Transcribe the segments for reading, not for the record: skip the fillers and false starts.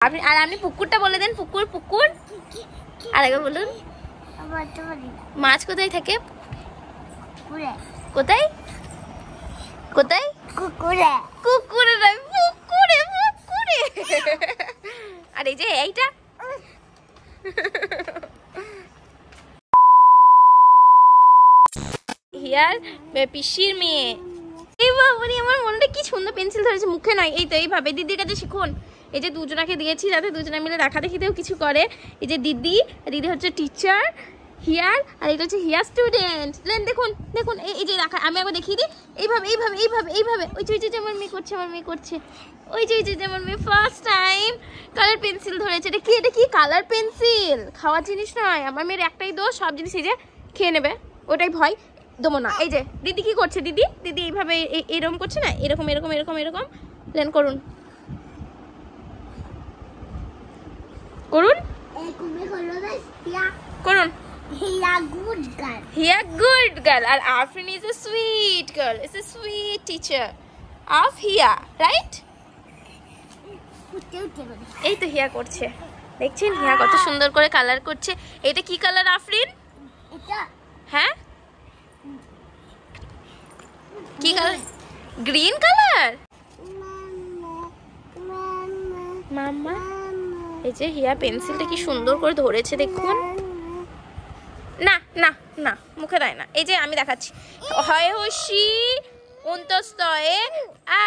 আপনি পুকুরটা বলে দেন। পুকুর পুকুর আরেকবার বলুন। মাছ কোথায় থাকে? কোথায় কোথায়? কুকুরে কুকুরে নয়, পুকুরে পুকুরে। আর এই যে এইটা হিয়ার পিসির মেয়ে। এই বাবারে আমার মনটা কি সুন্দর পেন্সিল ধরেছে, মুখে নয়। এই তো এইভাবে দিদির কাছে শিখুন। এই যে দুজনাকে দিয়েছি যাতে দুজনে মিলে দেখাদেখিতেও কিছু করে। এই যে দিদি, দিদি হচ্ছে টিচার হিয়ার, আর এটা হচ্ছে হিয়ার স্টুডেন্ট। দেখুন দেখুন এই যে দেখা, আমি একবার দেখিয়ে দিই। এইভাবে এইভাবে এইভাবে এইভাবে ওই যে আমার মেয়ে করছে, আমার মেয়ে করছে। ওই যে আমার মেয়ে ফার্স্ট টাইম কালার পেন্সিল ধরেছে। এটা কি কালার পেন্সিল, খাওয়ার জিনিস নয়। আমার মেয়ের একটাই দোষ, সব জিনিস এই যে খেয়ে নেবে, ওটাই ভয়, দেবো না। এই যে দিদি কি করছে, দিদি দিদি এইভাবে এরকম করছে না, এরকম এরকম এরকম এরকম প্ল্যান করুন করুন করুন। Hiya good girl, and Afrin is a sweet girl. Is a sweet teacher of Hiya, right? এই তো হিয়া করছে, দেখছেন হিয়া কত সুন্দর করে কালার করছে। এটা কি কালার আফরিন? হ্যাঁ কি কালার? Green colour. মাম্মা এই যে হিয়া পেন্সিলটা কি সুন্দর করে ধরেছে দেখুন। না না না মুখে দেয় না। এই যে আমি দেখাচ্ছি, হয় হসি অন্তস্তয়ে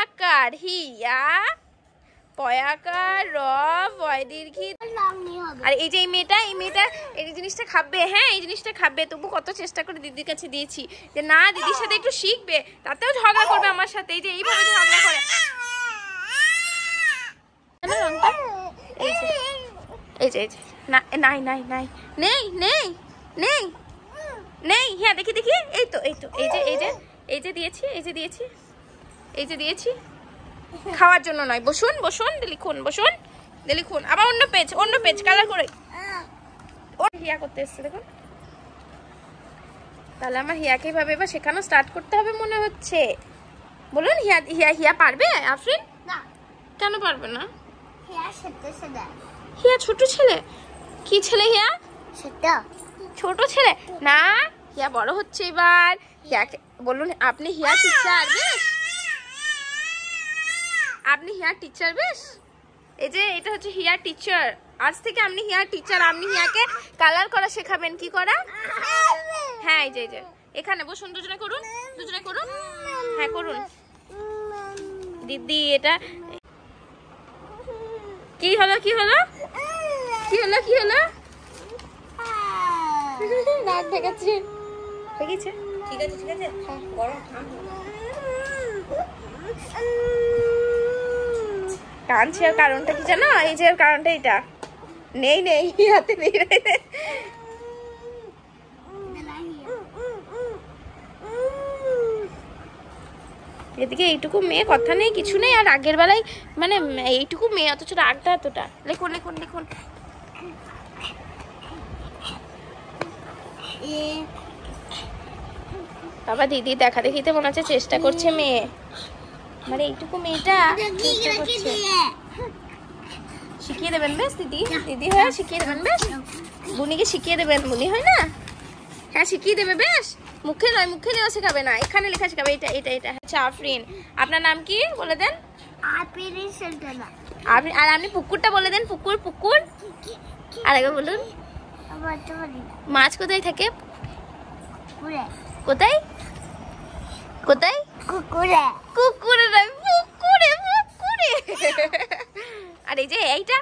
আকার হিয়া পয়াকার র বয় দীর্ঘি। আর এই যে এই মেয়েটা এই জিনিসটা খাবে, হ্যাঁ এই জিনিসটা খাবে। তবু কত চেষ্টা করে দিদির কাছে দিয়েছি যে না দিদির সাথে একটু শিখবে, তাতেও ঝগড়া করবে আমার সাথে। এই যে এইভাবে ঝগড়া করে। এই যে না নাই নাই নাই নেই নেই নেই নেই। হ্যাঁ দেখি দেখি, এই তো এই যে দিয়েছি, এই যে দিয়েছি খাওয়ার জন্য নয়। বসুন বসুন লিখুন, বসুন লিখুন। আবার অন্য পেজ কালার করে হিয়া করতে এসছে দেখুন। তাহলে আমার হিয়াকে ভাবে এবার শেখানো স্টার্ট করতে হবে মনে হচ্ছে। বলুন হিয়া পারবে আফরিন? কেন পারবে না? হিয়া ছোট ছেলে। কি ছেলে হিয়া? ছোট ছেলে না, হিয়া বড় হচ্ছে এবার। হিয়াকে বলুন আপনি হিয়া টিচার বেশ, আপনি হিয়ার টিচার বেশ। এই যে এটা হচ্ছে হিয়ার টিচার। আজ থেকে আপনি হিয়ার টিচার। আপনি হিয়াকে কালার করা শেখাবেন। কি করা? হ্যাঁ এই যে এখানে বসুন, দুজনে করুন হ্যাঁ করুন। দিদি এটা কি হলো নাক ঢেকেছে। ঠিক আছে গরম কাঁদছে। আর কারণটা কি জানো? এই যে কারণটা এটা নেই হাতে নেই। এদিকে এইটুকু মেয়ে কথা নেই কিছু নেই, আর আগের বেলায় মানে এইটুকু মেয়ে অথচ রাগটা এতটা। লিখুন বাবা দিদি দেখা দেখিতে মনে হচ্ছে চেষ্টা করছে মেয়ে, মানে এইটুকু মেয়েটা চেষ্টা করছে। শিখিয়ে দেবেন বেশ দিদি হয় শিখিয়ে দেবেন বেশ। বুনিকে শিখিয়ে দেবেন, বুনি হয় না? হ্যাঁ শিখিয়ে দেবে বেশ। মুখে নেওয়া শেখাবে না, এখানে লেখা শেখাবে। এটা আচ্ছা আফরিন আপনার নাম কি বলে দেন? আর আপনি পুকুরটা বলে দেন। পুকুর আরেকবার বলুন। মাছ কোথায় থাকে? কোথায় কুকুরে নয়, পুকুরে। আর এই যে এইটা